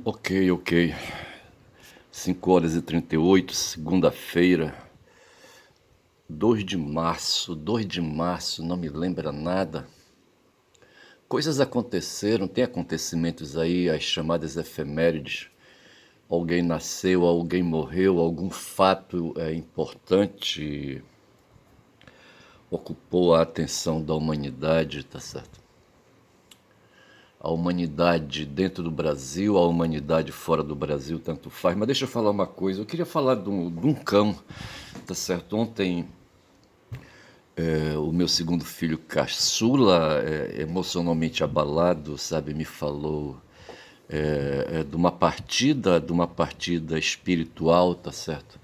Ok, ok. 5h38, segunda-feira, 2 de março, não me lembra nada. Coisas aconteceram, tem acontecimentos aí, as chamadas efemérides. Alguém nasceu, alguém morreu, algum fato importante ocupou a atenção da humanidade, tá certo? A humanidade dentro do Brasil, a humanidade fora do Brasil, tanto faz. Mas deixa eu falar uma coisa, eu queria falar de um cão, tá certo? Ontem, o meu segundo filho caçula, emocionalmente abalado, sabe, me falou de uma partida espiritual, tá certo?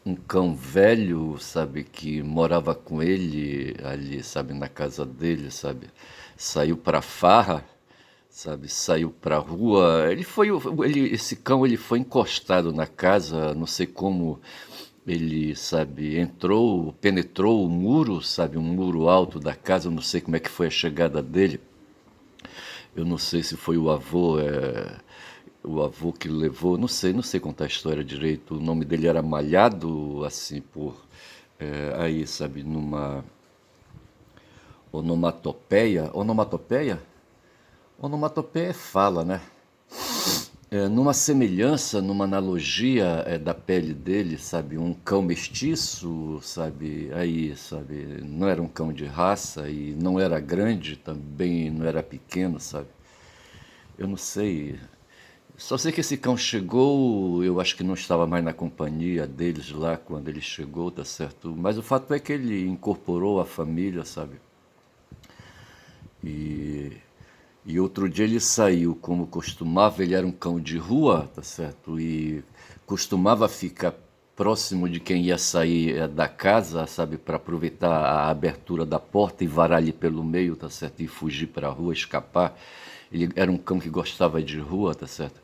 Um cão velho, sabe, que morava com ele ali, sabe, na casa dele, sabe, saiu pra farra, sabe, saiu pra rua. Esse cão, ele foi encostado na casa, não sei como ele, sabe, penetrou o muro, sabe, um muro alto da casa, eu não sei como é que foi a chegada dele. Eu não sei se foi o avô que levou, não sei contar a história direito. O nome dele era Malhado, assim, aí, sabe, numa onomatopeia. Onomatopeia? Onomatopeia é fala, né? Numa semelhança, numa analogia da pele dele, sabe, um cão mestiço, sabe, aí, sabe, não era um cão de raça e não era grande, também não era pequeno, sabe. Eu não sei, só sei que esse cão chegou, eu acho que não estava mais na companhia deles lá quando ele chegou, tá certo? Mas o fato é que ele incorporou a família, sabe? E, e outro dia ele saiu, como costumava, ele era um cão de rua, tá certo? E costumava ficar próximo de quem ia sair da casa, sabe? Para aproveitar a abertura da porta e varar ali pelo meio, tá certo? E fugir para a rua, escapar. Ele era um cão que gostava de rua, tá certo?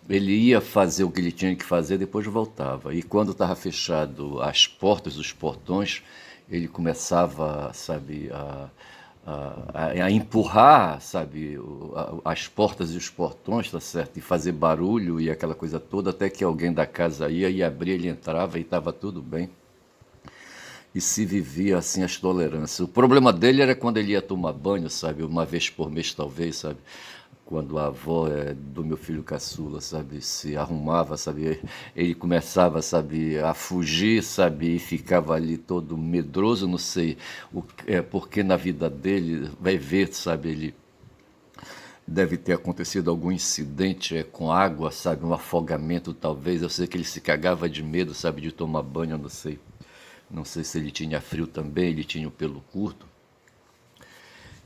Ele ia fazer o que ele tinha que fazer, depois voltava. E quando estava fechado as portas, os portões, ele começava, sabe, a empurrar, sabe, as portas e os portões, tá certo? E fazer barulho e aquela coisa toda, até que alguém da casa ia e abria, ele entrava e estava tudo bem. E se vivia assim as tolerâncias. O problema dele era quando ele ia tomar banho, sabe, uma vez por mês talvez, sabe, quando a avó do meu filho caçula, sabe, se arrumava, sabe, ele começava, sabe, a fugir, sabe, e ficava ali todo medroso, não sei porque na vida dele, vai ver, sabe, ele deve ter acontecido algum incidente com água, sabe, um afogamento talvez. Eu sei que ele se cagava de medo, sabe, de tomar banho, eu não sei. Não sei se ele tinha frio também, ele tinha o pelo curto.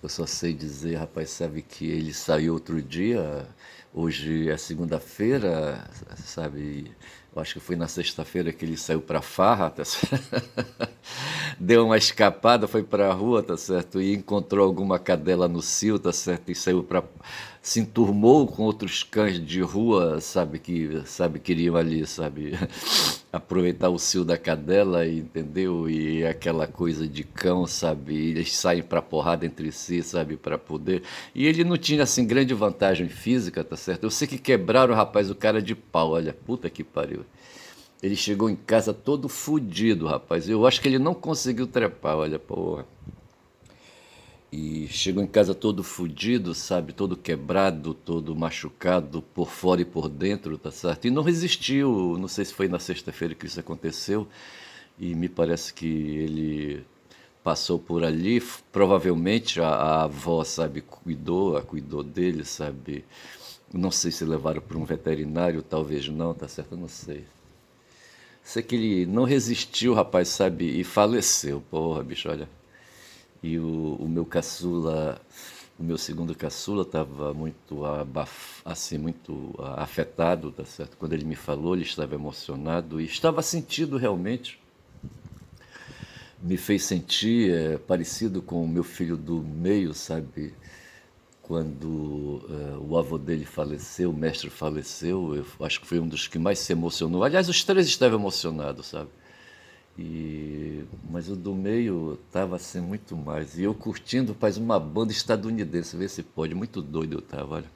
Eu só sei dizer, rapaz, sabe que ele saiu outro dia, hoje é segunda-feira, sabe? Eu acho que foi na sexta-feira que ele saiu pra farra, tá certo? Deu uma escapada, foi pra rua, tá certo? E encontrou alguma cadela no cio, tá certo? E saiu pra. Se enturmou com outros cães de rua, sabe, queriam ali, sabe, aproveitar o cio da cadela, entendeu? E aquela coisa de cão, sabe? E eles saem pra porrada entre si, sabe, pra poder. E ele não tinha assim grande vantagem física, tá certo? Eu sei que quebraram, rapaz, o cara de pau, olha, puta que pariu. Ele chegou em casa todo fudido, rapaz. Eu acho que ele não conseguiu trepar, olha, porra. E chegou em casa todo fudido, sabe? Todo quebrado, todo machucado por fora e por dentro, tá certo? E não resistiu. Não sei se foi na sexta-feira que isso aconteceu. E me parece que ele passou por ali. Provavelmente a avó, sabe, cuidou dele, sabe? Não sei se levaram para um veterinário, talvez não, tá certo? Eu não sei. Sei que ele não resistiu, rapaz, sabe? E faleceu. Porra, bicho, olha. E o meu caçula, o meu segundo caçula estava muito assim, muito afetado, tá certo? Quando ele me falou, ele estava emocionado e estava sentido realmente. Me fez sentir parecido com o meu filho do meio, sabe? Quando o avô dele faleceu, o mestre faleceu, eu acho que foi um dos que mais se emocionou. Aliás, os três estavam emocionados, sabe? Mas o do meio tava assim muito mais. E eu curtindo, faz uma banda estadunidense, vê se pode. Muito doido eu tava, olha.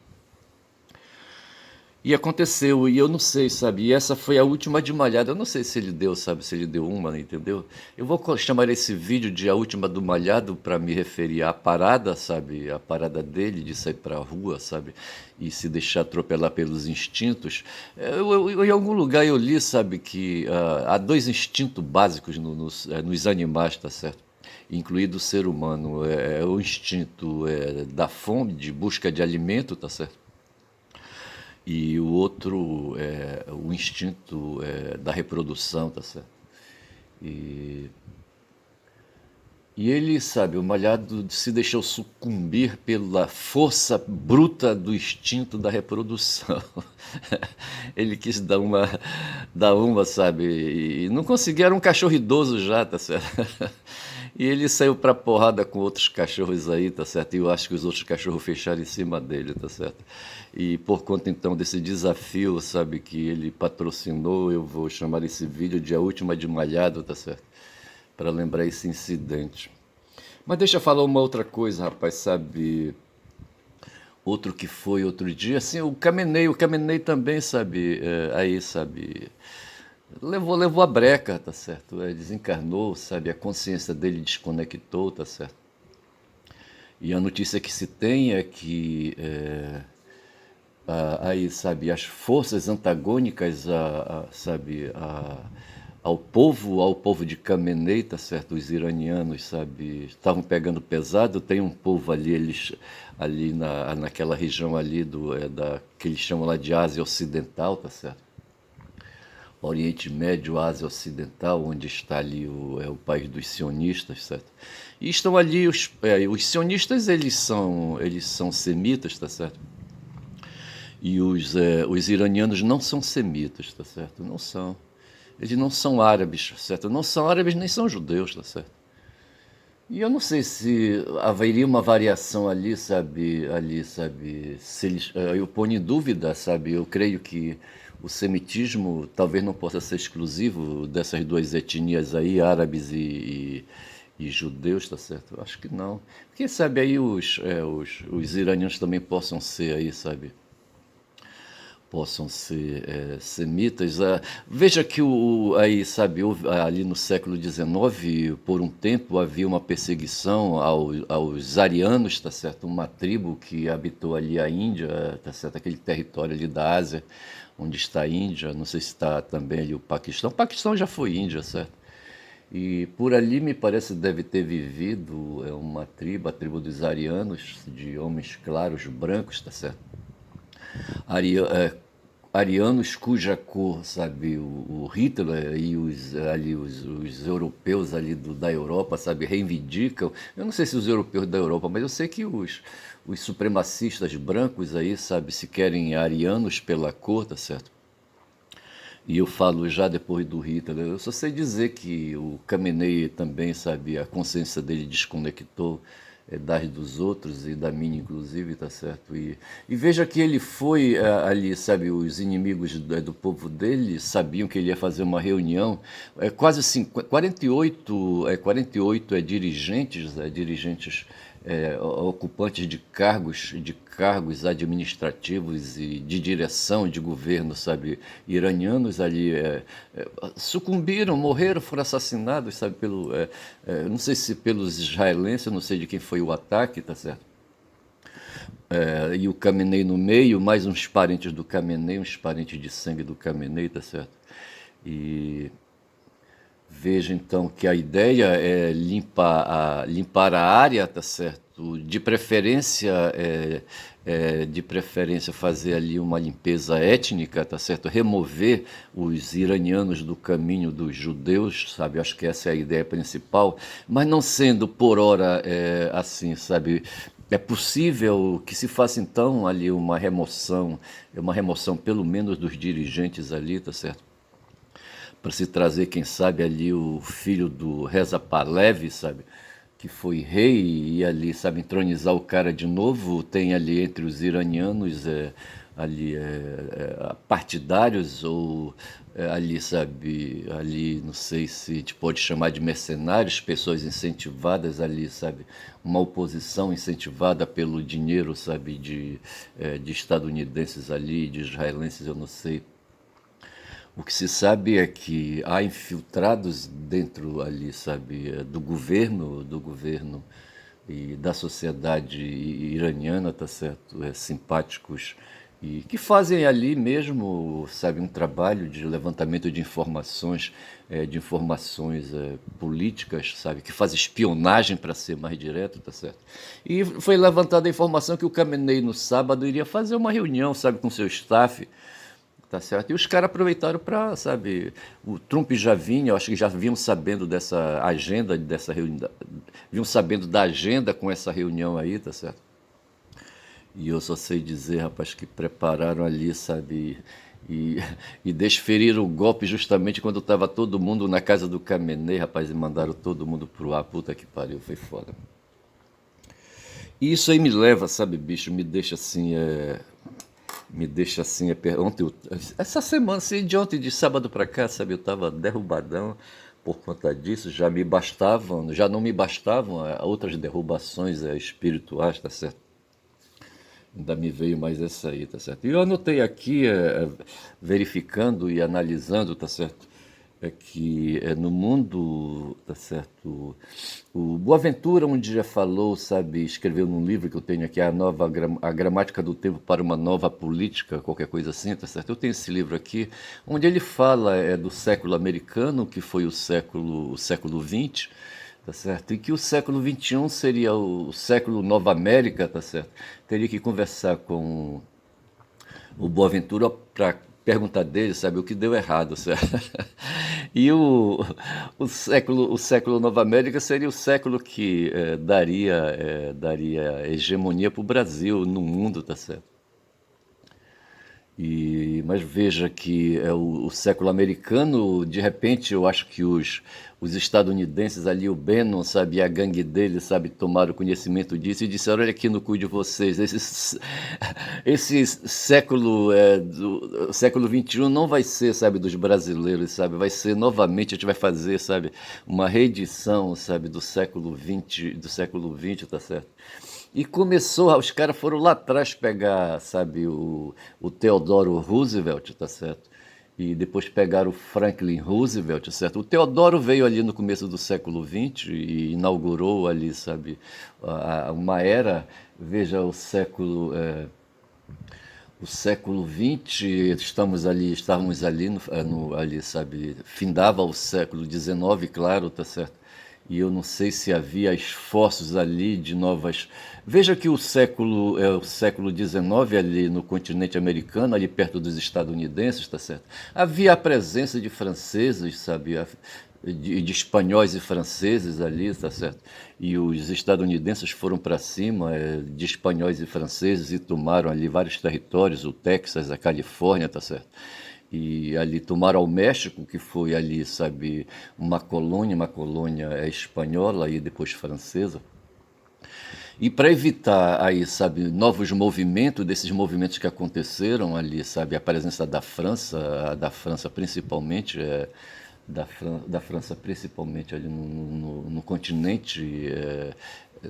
E aconteceu, e eu não sei, sabe? E essa foi a última de Malhado. Eu não sei se ele deu, sabe? Se ele deu uma, entendeu? Eu vou chamar esse vídeo de A Última do Malhado para me referir à parada, sabe? A parada dele de sair para a rua, sabe? E se deixar atropelar pelos instintos. Em algum lugar eu li, sabe, que há dois instintos básicos nos animais, tá certo? Incluído o ser humano. É o instinto da fome, de busca de alimento, tá certo? E o outro é o instinto da reprodução, tá certo? E, e ele, sabe, o Malhado se deixou sucumbir pela força bruta do instinto da reprodução. Ele quis dar uma, sabe, e não conseguiu, era um cachorro idoso já, tá certo? E ele saiu pra porrada com outros cachorros aí, tá certo? E eu acho que os outros cachorros fecharam em cima dele, tá certo? E por conta então desse desafio, sabe, que ele patrocinou, eu vou chamar esse vídeo de A Última de Malhado, tá certo? Para lembrar esse incidente. Mas deixa eu falar uma outra coisa, rapaz, sabe? Outro que foi outro dia, assim, o Camenei também, sabe? Aí, sabe? Levou a breca, tá certo? Desencarnou, sabe? A consciência dele desconectou, tá certo? E a notícia que se tem é que aí, sabe, as forças antagônicas sabe, ao povo de Khamenei, tá certo? Os iranianos, sabe, estavam pegando pesado. Tem um povo ali, eles ali naquela região ali que eles chamam lá de Ásia Ocidental, tá certo? Oriente Médio, Ásia Ocidental, onde está ali o país dos sionistas, certo? E estão ali os sionistas, eles são semitas, tá certo? E os iranianos não são semitas, tá certo? Não são. Eles não são árabes, certo? Não são árabes nem são judeus, tá certo? E eu não sei se haveria uma variação ali, sabe, se eles, eu ponho em dúvida, sabe, eu creio que o semitismo talvez não possa ser exclusivo dessas duas etnias aí, árabes e judeus, tá certo? Eu acho que não. Quem sabe aí os iranianos também possam ser semitas. Veja que aí, sabe, ali no século XIX, por um tempo havia uma perseguição aos arianos, tá certo? Uma tribo que habitou ali a Índia, tá certo? Aquele território ali da Ásia, onde está a Índia, não sei se está também ali o Paquistão. O Paquistão já foi Índia, certo? E por ali me parece deve ter vivido uma tribo, a tribo dos arianos, de homens claros, brancos, tá certo? Aria- é, Arianos cuja cor, sabe, o Hitler e os europeus ali da Europa, sabe, reivindicam. Eu não sei se os europeus da Europa, mas eu sei que os supremacistas brancos aí, sabe, se querem arianos pela cor, tá certo? E eu falo já depois do Hitler, eu só sei dizer que o Khamenei também, sabe, a consciência dele desconectou das dos outros e da minha inclusive, tá certo? E veja que ele foi ali, sabe, os inimigos do povo dele sabiam que ele ia fazer uma reunião, quase 48 dirigentes ocupantes de cargos administrativos e de direção de governo, sabe, iranianos ali sucumbiram, morreram, foram assassinados, sabe, não sei se pelos israelenses, eu não sei de quem foi o ataque, tá certo? E o Khamenei no meio, mais uns parentes do Khamenei, uns parentes de sangue do Khamenei, tá certo? E veja então que a ideia é limpar a área, tá certo? De preferência fazer ali uma limpeza étnica, tá certo? Remover os iranianos do caminho dos judeus, sabe? Acho que essa é a ideia principal, mas não sendo por hora assim, sabe? É possível que se faça então ali uma remoção pelo menos dos dirigentes ali, tá certo? Para se trazer, quem sabe, ali o filho do Reza Pahlavi, sabe, que foi rei e ali, sabe, entronizar o cara de novo. Tem ali entre os iranianos ali partidários ou ali, sabe, ali não sei se a gente pode chamar de mercenários, pessoas incentivadas ali, sabe, uma oposição incentivada pelo dinheiro, sabe, de estadunidenses ali, de israelenses, eu não sei. O que se sabe é que há infiltrados dentro ali, sabe, do governo e da sociedade iraniana, tá certo? Simpáticos e que fazem ali mesmo, sabe, um trabalho de levantamento de informações políticas, sabe, que faz espionagem para ser mais direto, tá certo? E foi levantada a informação que o Khamenei no sábado iria fazer uma reunião, sabe, com seu staff. Tá certo? E os caras aproveitaram para, sabe, o Trump já vinha, eu acho que já vinham sabendo dessa agenda, dessa reunião, vinham sabendo da agenda com essa reunião aí, tá certo? E eu só sei dizer, rapaz, que prepararam ali, sabe, e, e desferiram o golpe justamente quando estava todo mundo na casa do Khamenei, rapaz, e mandaram todo mundo pro ar, puta que pariu, foi foda. E isso aí me leva, sabe, bicho, ontem, essa semana, assim, de ontem, de sábado para cá, sabe, eu estava derrubadão por conta disso, já não me bastavam outras derrubações espirituais, tá certo? Ainda me veio mais essa aí, tá certo? E eu anotei aqui, verificando e analisando, tá certo? É que no mundo, tá certo? O Boaventura um dia falou, sabe, escreveu num livro que eu tenho aqui, a Gramática do Tempo para uma Nova Política, qualquer coisa assim, tá certo? Eu tenho esse livro aqui, onde ele fala do século americano, que foi o século XX, tá certo? E que o século XXI seria o século Nova América, tá certo? Teria que conversar com o Boaventura para perguntar dele, sabe, o que deu errado, certo? E o século Nova América seria o século que daria hegemonia para o Brasil no mundo, tá certo? Mas veja que o século americano, de repente, eu acho que os estadunidenses ali, o Bannon, sabe, e a gangue dele, sabe, tomaram conhecimento disso e disseram, olha aqui no cu de vocês, esse século XXI não vai ser, sabe, dos brasileiros, sabe, vai ser novamente, a gente vai fazer, sabe, uma reedição, sabe, do século XX, tá certo? E começou, os caras foram lá atrás pegar, sabe, o Theodore Roosevelt, tá certo? E depois pegaram o Franklin Roosevelt, tá certo? O Teodoro veio ali no começo do século XX e inaugurou ali, sabe, uma era, veja, o século XX, estávamos ali, ali, sabe, findava o século XIX, claro, tá certo? E eu não sei se havia esforços ali de novas. Veja que o século XIX ali no continente americano, ali perto dos estadunidenses, tá certo? Havia a presença de franceses, sabe? De espanhóis e franceses ali, tá certo? E os estadunidenses foram para cima de espanhóis e franceses e tomaram ali vários territórios, o Texas, a Califórnia, tá certo? E ali tomaram o México, que foi ali, sabe, uma colônia espanhola e depois francesa. E para evitar aí, sabe, novos movimentos, desses movimentos que aconteceram ali, sabe, a presença da França principalmente, da França principalmente ali no continente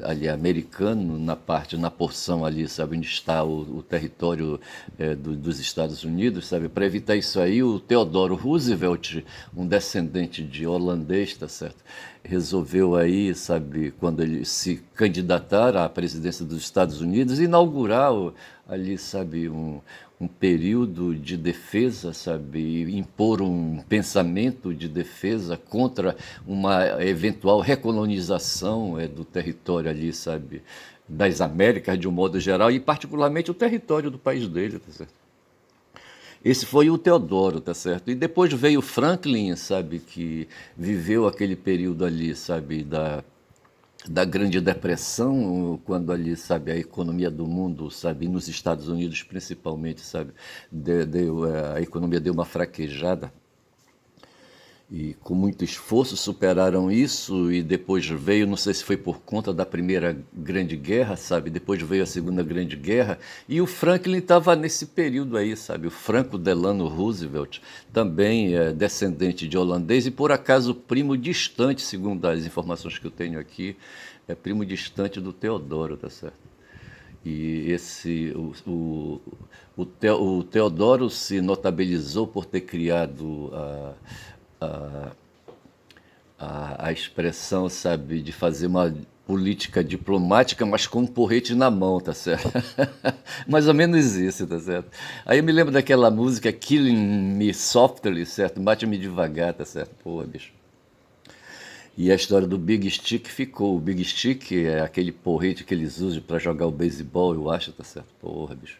ali americano, na porção ali, sabe, onde está o território dos Estados Unidos, sabe, para evitar isso aí, o Theodore Roosevelt, um descendente de holandês, tá certo, resolveu aí, sabe, quando ele se candidatar à presidência dos Estados Unidos, inaugurar ali, sabe, um período de defesa, sabe, impor um pensamento de defesa contra uma eventual recolonização do território ali, sabe, das Américas de um modo geral e particularmente o território do país dele, tá certo? Esse foi o Teodoro, tá certo? E depois veio o Franklin, sabe, que viveu aquele período ali, sabe, da Grande Depressão, quando ali, sabe, a economia do mundo, sabe, nos Estados Unidos principalmente, sabe, a economia deu uma fraquejada. E com muito esforço superaram isso e depois veio, não sei se foi por conta da Primeira Grande Guerra, sabe? Depois veio a Segunda Grande Guerra e o Franklin estava nesse período aí, sabe? O Franco Delano Roosevelt, também é descendente de holandês e por acaso primo distante, segundo as informações que eu tenho aqui, é primo distante do Teodoro, tá certo? E o Teodoro se notabilizou por ter criado a, a expressão, sabe, de fazer uma política diplomática, mas com um porrete na mão, tá certo? Mais ou menos isso, tá certo? Aí eu me lembro daquela música Killing Me Softly, certo? Mate-me devagar, tá certo? Pô, bicho. E a história do Big Stick ficou. O Big Stick é aquele porrete que eles usam para jogar o beisebol, eu acho, tá certo? Porra, bicho.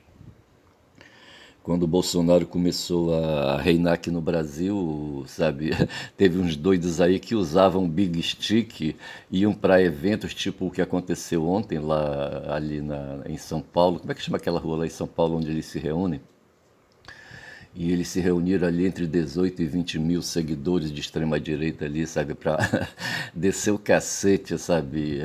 Quando o Bolsonaro começou a reinar aqui no Brasil, sabe, teve uns doidos aí que usavam Big Stick, iam para eventos tipo o que aconteceu ontem lá ali em São Paulo. Como é que chama aquela rua lá em São Paulo onde eles se reúnem? E eles se reuniram ali entre 18 e 20 mil seguidores de extrema-direita ali, sabe, para descer o cacete, sabe,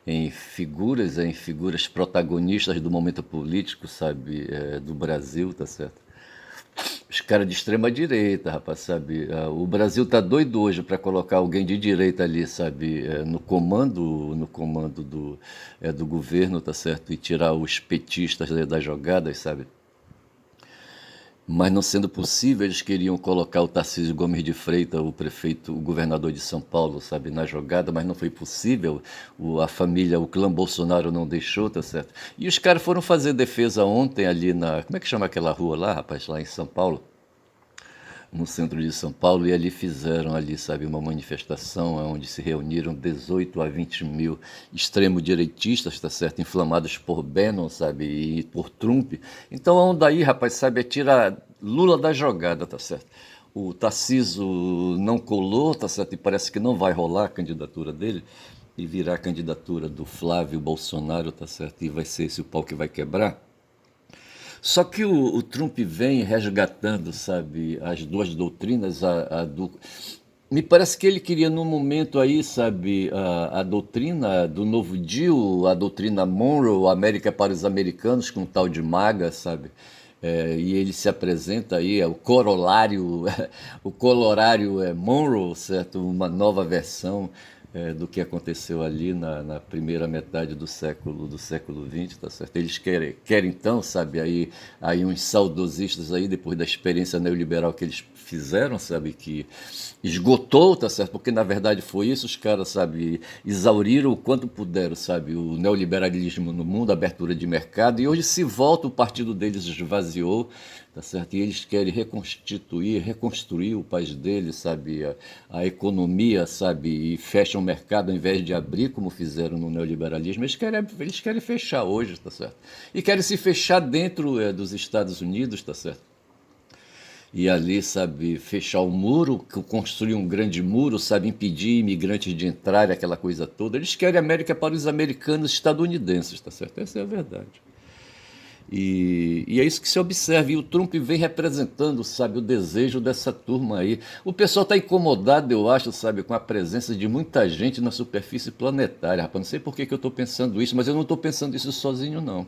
em figuras protagonistas do momento político, sabe, do Brasil, tá certo? Os caras de extrema-direita, rapaz, sabe? O Brasil tá doido hoje para colocar alguém de direita ali, sabe, no comando do governo, tá certo? E tirar os petistas das jogadas, sabe? Mas não sendo possível, eles queriam colocar o Tarcísio Gomes de Freitas, o prefeito, o governador de São Paulo, sabe, na jogada, mas não foi possível. A família, o clã Bolsonaro não deixou, tá certo? E os caras foram fazer defesa ontem ali na. Como é que chama aquela rua lá, rapaz, lá em São Paulo? No centro de São Paulo, e ali fizeram ali, sabe, uma manifestação onde se reuniram 18 a 20 mil extremo-direitistas, tá certo, inflamados por Bannon, sabe, e por Trump. Então, a onda aí, rapaz, sabe, é tirar Lula da jogada, tá certo. O Tarcísio não colou, tá certo, e parece que não vai rolar a candidatura dele, e virar a candidatura do Flávio Bolsonaro, tá certo, e vai ser esse o pau que vai quebrar. Só que o Trump vem resgatando, sabe, as duas doutrinas, me parece que ele queria no momento aí, sabe, a doutrina do Novo Deal, a doutrina Monroe, América para os americanos, com o tal de MAGA, sabe? E ele se apresenta aí, é o corolário, o colorário é Monroe, certo? Uma nova versão do que aconteceu ali na primeira metade do século XX, tá certo? Eles querem então, sabe, aí uns saudosistas aí, depois da experiência neoliberal que eles fizeram, sabe, que esgotou, tá certo? Porque na verdade foi isso, os caras, sabe, exauriram o quanto puderam, sabe, o neoliberalismo no mundo, a abertura de mercado, e hoje se volta, o partido deles esvaziou, tá certo? E eles querem reconstruir o país deles, sabe, a economia, sabe, e fecham o mercado ao invés de abrir, como fizeram no neoliberalismo. Eles querem fechar hoje, tá certo? E querem se fechar dentro dos Estados Unidos, tá certo? E ali, sabe, fechar o muro, construir um grande muro, sabe, impedir imigrantes de entrar, aquela coisa toda. Eles querem América para os americanos estadunidenses, tá certo? Essa é a verdade. E é isso que se observa. E o Trump vem representando, sabe, o desejo dessa turma aí. O pessoal está incomodado, eu acho, sabe, com a presença de muita gente na superfície planetária. Rapaz, não sei por que eu estou pensando isso, mas eu não estou pensando isso sozinho, não.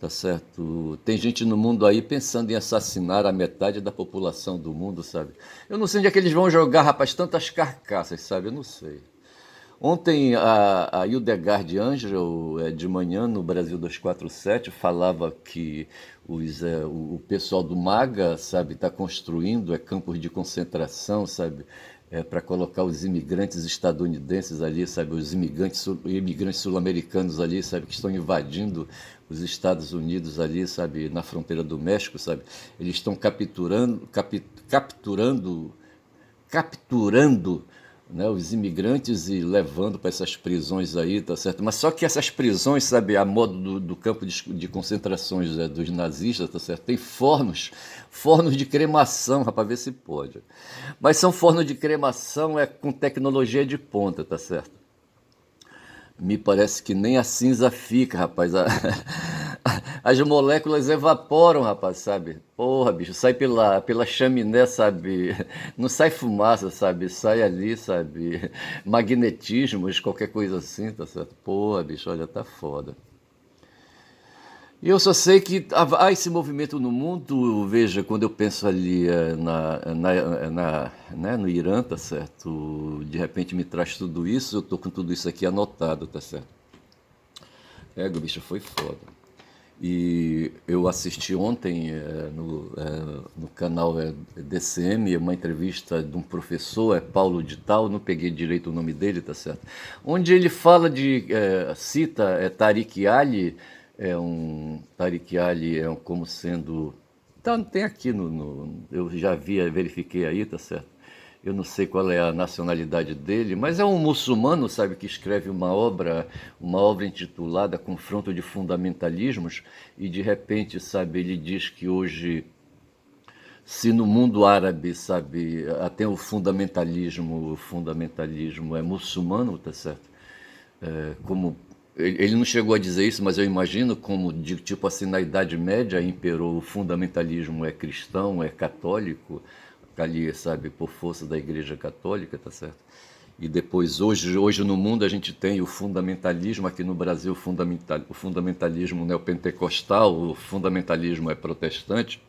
Tá certo? Tem gente no mundo aí pensando em assassinar a metade da população do mundo, sabe? Eu não sei onde é que eles vão jogar, rapaz, tantas carcaças, sabe? Eu não sei. Ontem a Hildegard Angel, de manhã, no Brasil 247, falava que o pessoal do MAGA, sabe, está construindo campos de concentração, sabe, para colocar os imigrantes estadunidenses ali, sabe, os imigrantes sul-americanos ali, sabe, que estão invadindo os Estados Unidos ali, sabe, na fronteira do México, sabe, eles estão capturando, né, os imigrantes e levando para essas prisões aí, tá certo? Mas só que essas prisões, sabe, a modo do campo de concentrações dos nazistas, tá certo? Tem fornos de cremação, rapaz, ver se pode. Mas são fornos de cremação com tecnologia de ponta, tá certo? Me parece que nem a cinza fica, rapaz. as moléculas evaporam, rapaz, sabe? Porra, bicho, sai pela chaminé, sabe? Não sai fumaça, sabe? Sai ali, sabe? Magnetismos, qualquer coisa assim, tá certo? Porra, bicho, olha, tá foda. E eu só sei que há esse movimento no mundo, veja, quando eu penso ali né, no Irã, tá certo? De repente me traz tudo isso, eu tô com tudo isso aqui anotado, tá certo? É, o bicho foi foda. E eu assisti ontem no canal DCM uma entrevista de um professor, Paulo de Tal, não peguei direito o nome dele, tá certo? Onde ele fala cita Tariq Ali, Tariq Ali como sendo. Tá, tem aqui eu já verifiquei aí, tá certo? Eu não sei qual é a nacionalidade dele, mas é um muçulmano, sabe, que escreve uma obra intitulada Confronto de Fundamentalismos, e de repente, sabe, ele diz que hoje, se no mundo árabe, sabe, até o fundamentalismo é muçulmano, tá certo? Como ele não chegou a dizer isso, mas eu imagino como tipo assim na Idade Média imperou o fundamentalismo é cristão, é católico, ali, sabe, por força da Igreja Católica, tá certo? E depois hoje no mundo a gente tem o fundamentalismo, aqui no Brasil o fundamentalismo neopentecostal, o fundamentalismo é protestante.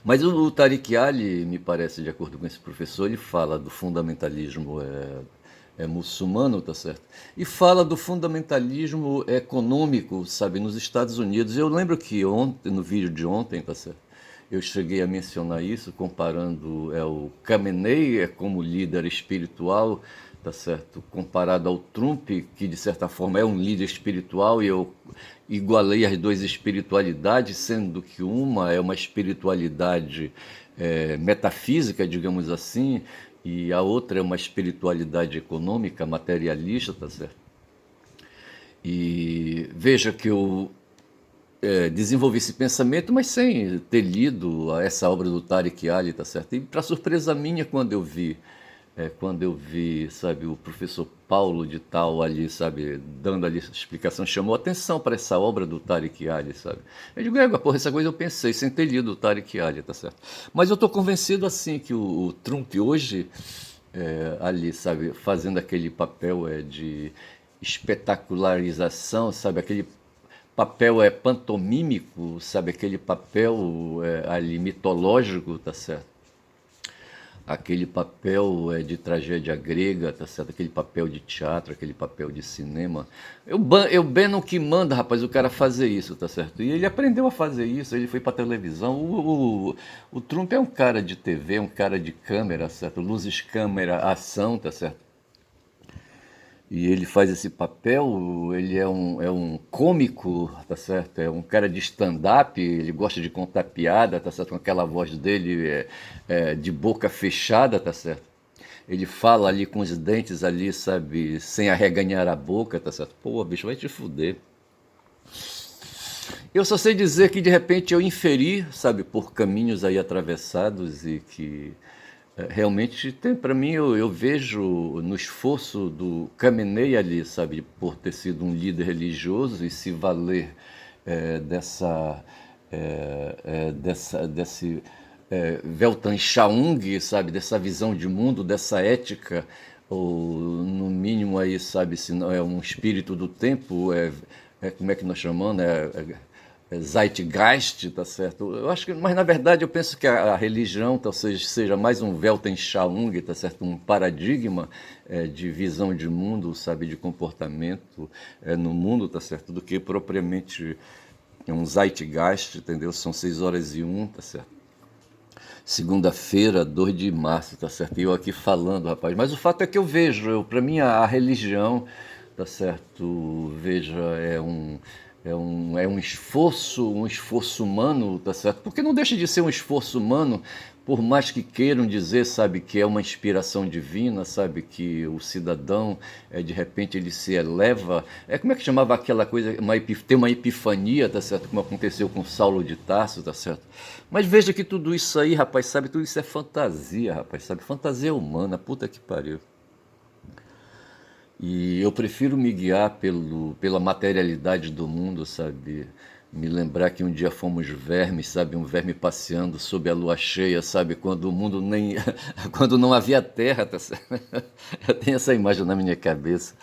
Mas o Tariq Ali, me parece, de acordo com esse professor, ele fala do fundamentalismo muçulmano, tá certo? E fala do fundamentalismo econômico, sabe, nos Estados Unidos. Eu lembro que ontem, no vídeo de ontem, tá certo? Eu cheguei a mencionar isso, comparando o Khamenei como líder espiritual, tá certo? Comparado ao Trump, que de certa forma é um líder espiritual, e eu igualei as duas espiritualidades, sendo que uma é uma espiritualidade metafísica, digamos assim, e a outra é uma espiritualidade econômica, materialista, tá certo? E veja que eu desenvolvi esse pensamento, mas sem ter lido essa obra do Tariq Ali, tá certo? E para surpresa minha, quando eu vi, sabe, o professor Paulo de Tal ali, sabe, dando ali explicação, chamou atenção para essa obra do Tariq Ali, sabe? Eu digo, porra, essa coisa eu pensei, sem ter lido o Tariq Ali, tá certo? Mas eu estou convencido, assim, que o Trump hoje, ali, sabe, fazendo aquele papel de espetacularização, sabe, aquele papel pantomímico, sabe, aquele papel ali mitológico, tá certo? Aquele papel de tragédia grega, tá certo? Aquele papel de teatro, aquele papel de cinema. Eu Bannon que manda, rapaz, o cara fazer isso, tá certo? E ele aprendeu a fazer isso, ele foi pra televisão. O Trump é um cara de TV, um cara de câmera, certo? Luzes, câmera, ação, tá certo? E ele faz esse papel, ele é um cômico, tá certo? É um cara de stand-up, ele gosta de contar piada, tá certo? Com aquela voz dele de boca fechada, tá certo? Ele fala ali com os dentes ali, sabe? Sem arreganhar a boca, tá certo? Pô, bicho, vai te fuder. Eu só sei dizer que de repente eu inferi, sabe, por caminhos aí atravessados e que realmente tem para mim eu vejo no esforço do Khamenei ali, sabe, por ter sido um líder religioso e se valer desse Weltan Shaung, sabe, dessa visão de mundo, dessa ética, ou no mínimo aí, sabe, se não é um espírito do tempo, como é que nós chamamos, Zeitgeist, tá certo? Eu acho que, mas na verdade eu penso que a religião talvez seja mais um Weltanschauung, tá certo? Um paradigma de visão de mundo, sabe, de comportamento no mundo, tá certo? Do que propriamente um Zeitgeist, entendeu? São 6h01, tá certo? Segunda-feira, 2 de março, tá certo? E eu aqui falando, rapaz. Mas o fato é que eu vejo, para mim a religião, tá certo? Veja, é um esforço humano, tá certo? Porque não deixa de ser um esforço humano, por mais que queiram dizer, sabe, que é uma inspiração divina, sabe, que o cidadão, de repente, ele se eleva. Como é que chamava aquela coisa, ter uma epifania, tá certo? Como aconteceu com Saulo de Tarso, tá certo? Mas veja que tudo isso aí, rapaz, sabe, tudo isso é fantasia, rapaz, sabe? Fantasia humana, puta que pariu. E eu prefiro me guiar pela materialidade do mundo, sabe? Me lembrar que um dia fomos vermes, sabe? Um verme passeando sob a lua cheia, sabe? Quando o mundo nem... quando não havia terra, tá certo? Eu tenho essa imagem na minha cabeça,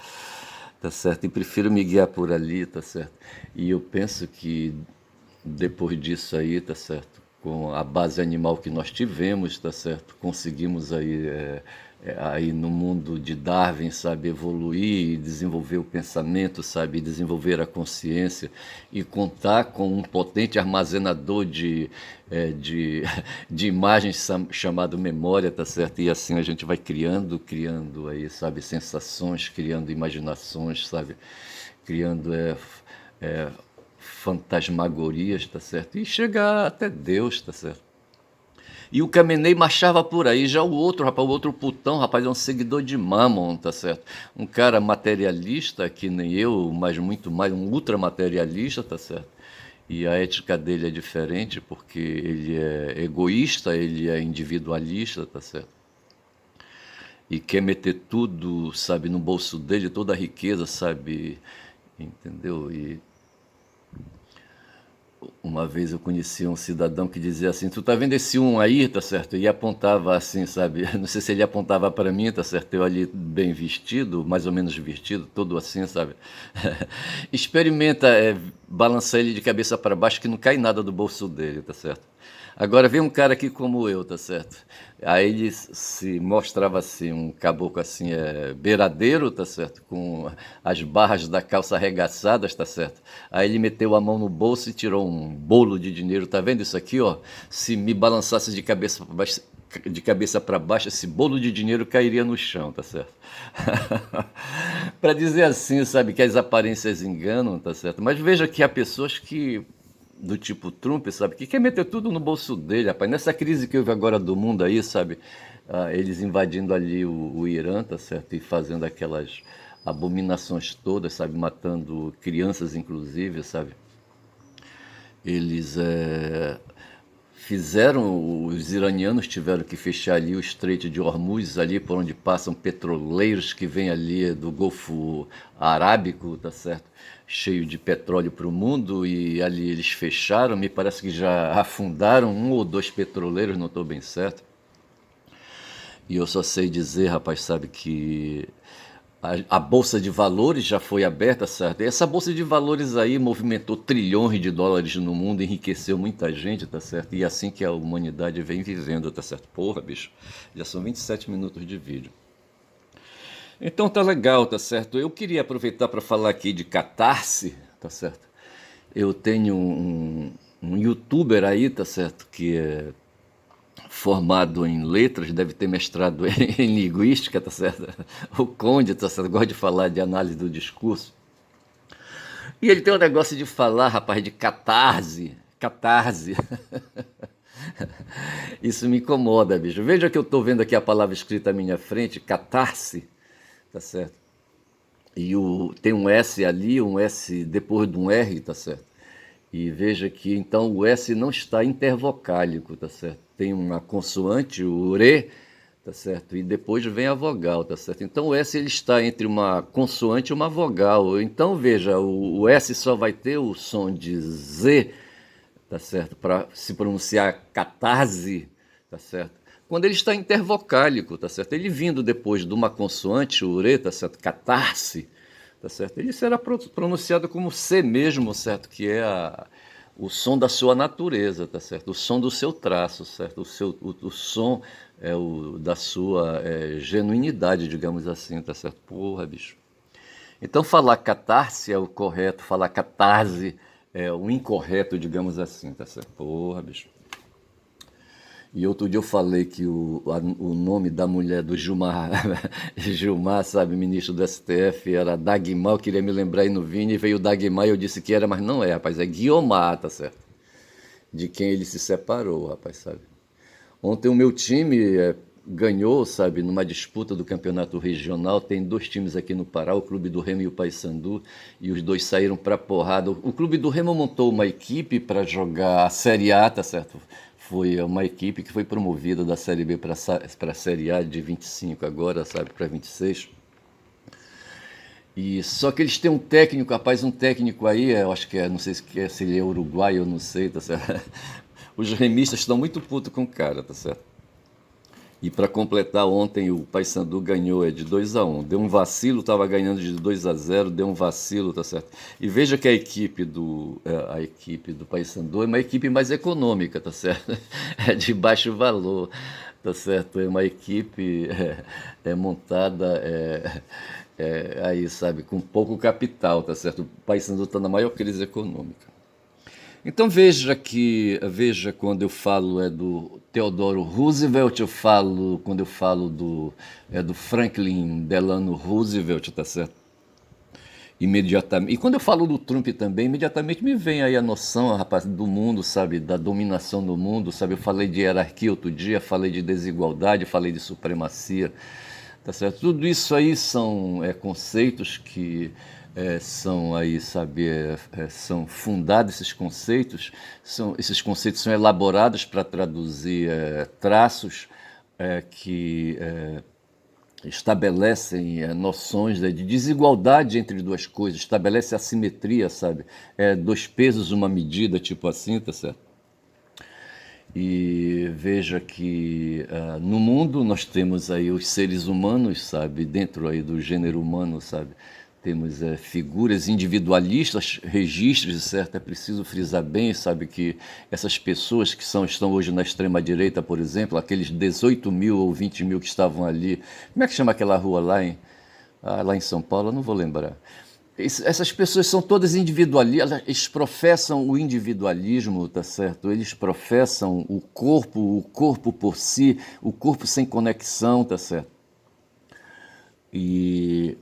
tá certo? E prefiro me guiar por ali, tá certo? E eu penso que depois disso aí, tá certo? Com a base animal que nós tivemos, tá certo? Conseguimos aí, aí no mundo de Darwin, sabe, evoluir e desenvolver o pensamento, sabe, desenvolver a consciência e contar com um potente armazenador de imagens chamado memória, tá certo? E assim a gente vai criando aí, sabe, sensações, criando imaginações, sabe, criando é, fantasmagorias, tá certo? E chegar até Deus, tá certo? E o Khamenei marchava por aí, já o outro, rapaz, o outro putão, rapaz, é um seguidor de Mammon, tá certo? Um cara materialista, que nem eu, mas muito mais, um ultramaterialista, tá certo? E a ética dele é diferente, porque ele é egoísta, ele é individualista, tá certo? E quer meter tudo, sabe, no bolso dele, toda a riqueza, sabe? Entendeu? E uma vez eu conheci um cidadão que dizia assim: tu tá vendo esse um aí, tá certo? E apontava assim, sabe? Não sei se ele apontava para mim, tá certo? Eu ali bem vestido, mais ou menos vestido, todo assim, sabe? Experimenta balançar ele de cabeça para baixo que não cai nada do bolso dele, tá certo? Agora vem um cara aqui como eu, tá certo? Aí ele se mostrava assim, um caboclo assim, beiradeiro, tá certo? Com as barras da calça arregaçadas, tá certo? Aí ele meteu a mão no bolso e tirou um bolo de dinheiro, tá vendo isso aqui, ó? Se me balançasse de cabeça para baixo, esse bolo de dinheiro cairia no chão, tá certo? Para dizer assim, sabe, que as aparências enganam, tá certo? Mas veja que há pessoas que do tipo Trump, sabe? Que quer meter tudo no bolso dele, rapaz. Nessa crise que houve agora do mundo aí, sabe? Eles invadindo ali o Irã, tá certo? E fazendo aquelas abominações todas, sabe? Matando crianças, inclusive, sabe? Eles fizeram, os iranianos tiveram que fechar ali o Estreito de Hormuz, ali por onde passam petroleiros que vêm ali do Golfo Arábico, tá certo? Cheio de petróleo para o mundo, e ali eles fecharam. Me parece que já afundaram um ou dois petroleiros, não estou bem certo. E eu só sei dizer, rapaz, sabe, que a Bolsa de Valores já foi aberta, certo? E essa Bolsa de Valores aí movimentou trilhões de dólares no mundo, enriqueceu muita gente, tá certo? E é assim que a humanidade vem vivendo, tá certo? Porra, bicho, já são 27 minutos de vídeo. Então tá legal, tá certo? Eu queria aproveitar para falar aqui de Catarse, tá certo? Eu tenho um youtuber aí, tá certo? Que é formado em letras, deve ter mestrado em linguística, tá certo? O Conde, tá certo? Gosta de falar de análise do discurso. E ele tem um negócio de falar, rapaz, de catarse. Catarse. Isso me incomoda, bicho. Veja que eu estou vendo aqui a palavra escrita à minha frente, catarse, tá certo? E tem um S ali, um S depois de um R, tá certo? E veja que então o S não está intervocálico, tá certo? Tem uma consoante, o re, tá certo? E depois vem a vogal, tá certo? Então o S ele está entre uma consoante e uma vogal. Então veja, o S só vai ter o som de Z, tá certo? Para se pronunciar catarse, tá certo? Quando ele está intervocálico, tá certo? Ele vindo depois de uma consoante, o re, tá certo? Catarse, tá certo? Ele será pronunciado como C mesmo, certo? Que é o som da sua natureza, tá certo? O som do seu traço, certo? O som da sua genuinidade, digamos assim, tá certo? Porra, bicho. Então falar catarse é o correto, falar catarse é o incorreto, digamos assim, tá certo? Porra, bicho. E outro dia eu falei que o nome da mulher do Gilmar, Gilmar, sabe, ministro do STF, era Dagmar. Eu queria me lembrar aí no Vini, veio Dagmar e eu disse que era, mas não é, rapaz, é Guiomar, tá certo? De quem ele se separou, rapaz, sabe? Ontem o meu time ganhou, sabe, numa disputa do campeonato regional. Tem dois times aqui no Pará, o Clube do Remo e o Paysandu, e os dois saíram para porrada. O Clube do Remo montou uma equipe para jogar a Série A, tá certo? Foi uma equipe que foi promovida da Série B para a Série A de 25 agora, sabe, para 26. E só que eles têm um técnico, rapaz, um técnico aí, eu acho que é, não sei se ele é uruguaio, eu não sei, tá certo? Os remistas estão muito putos com o cara, tá certo? E para completar, ontem o Paysandu ganhou de 2-1. Deu um vacilo, estava ganhando de 2-0, deu um vacilo, tá certo? E veja que a equipe do Paysandu é uma equipe mais econômica, tá certo? É de baixo valor, tá certo? É uma equipe montada aí, sabe, com pouco capital, tá certo? O Paysandu está na maior crise econômica. Então veja quando eu falo do Theodore Roosevelt, quando eu falo do Franklin Delano Roosevelt, tá certo? Imediatamente. E quando eu falo do Trump também, imediatamente me vem aí a noção, rapaz, do mundo, sabe, da dominação do mundo, sabe? Eu falei de hierarquia outro dia, falei de desigualdade, falei de supremacia, tá certo? Tudo isso aí são conceitos que são aí, sabe, são fundados esses conceitos são elaborados para traduzir traços que estabelecem noções de desigualdade entre duas coisas, estabelece assimetria, sabe? Dois pesos, uma medida, tipo assim, tá certo? E veja que no mundo nós temos aí os seres humanos, sabe? Dentro aí do gênero humano, sabe? Temos figuras individualistas, registros, certo? É preciso frisar bem, sabe, que essas pessoas que estão hoje na extrema-direita, por exemplo, aqueles 18 mil ou 20 mil que estavam ali, como é que chama aquela rua lá em São Paulo? Eu não vou lembrar. Essas pessoas são todas individualistas, eles professam o individualismo, tá certo? Eles professam o corpo por si, o corpo sem conexão, tá certo? E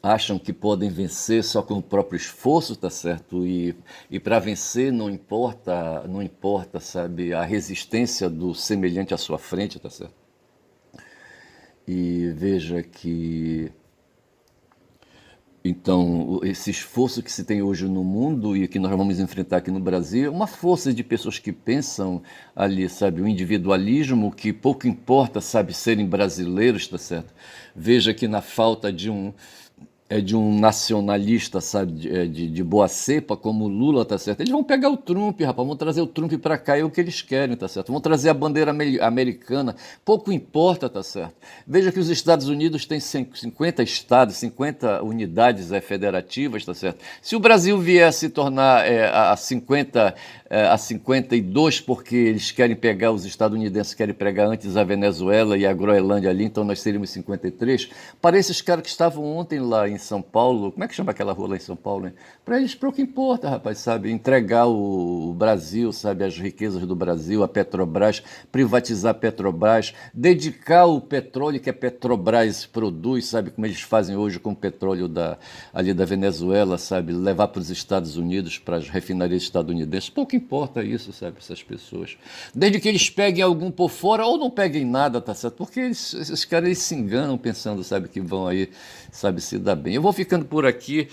acham que podem vencer só com o próprio esforço, tá certo? E para vencer não importa, sabe, a resistência do semelhante à sua frente, tá certo? E veja que então, esse esforço que se tem hoje no mundo e que nós vamos enfrentar aqui no Brasil é uma força de pessoas que pensam ali, sabe, o individualismo, que pouco importa, sabe, serem brasileiros, tá certo? Veja que na falta de um nacionalista, sabe, de boa cepa, como o Lula, tá certo? Eles vão pegar o Trump, rapaz, vão trazer o Trump para cá, é o que eles querem, tá certo? Vão trazer a bandeira americana, pouco importa, tá certo? Veja que os Estados Unidos têm 50 estados, 50 unidades federativas, tá certo? Se o Brasil vier a se tornar a 52, porque eles querem pegar, os estadunidenses querem pegar antes a Venezuela e a Groenlândia ali, então nós seríamos 53. Para esses caras que estavam ontem lá em São Paulo, como é que chama aquela rua lá em São Paulo, né? Para eles, para o que importa, rapaz, sabe? Entregar o Brasil, sabe? As riquezas do Brasil, a Petrobras, privatizar a Petrobras, dedicar o petróleo que a Petrobras produz, sabe? Como eles fazem hoje com o petróleo ali da Venezuela, sabe? Levar para os Estados Unidos, para as refinarias estadunidenses. Pouco importa isso, sabe? Essas pessoas. Desde que eles peguem algum por fora ou não peguem nada, tá certo? Porque esses caras eles se enganam pensando, sabe? Que vão aí, sabe? Se dar bem. Eu vou ficando por aqui.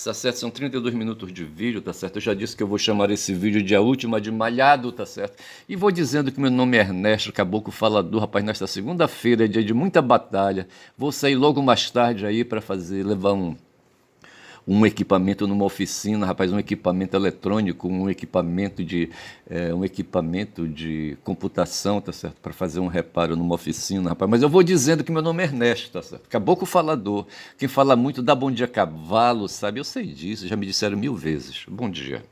Tá certo? São 32 minutos de vídeo, tá certo? Eu já disse que eu vou chamar esse vídeo de A Última de Malhado, tá certo? E vou dizendo que meu nome é Ernesto, Caboclo Falador, rapaz, nesta segunda-feira é dia de muita batalha. Vou sair logo mais tarde aí para levar um equipamento numa oficina, rapaz, um equipamento eletrônico, um equipamento de computação, tá certo? Para fazer um reparo numa oficina, rapaz. Mas eu vou dizendo que meu nome é Ernesto, tá certo? Caboclo Falador. Quem fala muito dá bom dia a cavalo, sabe? Eu sei disso, já me disseram 1000 vezes. Bom dia.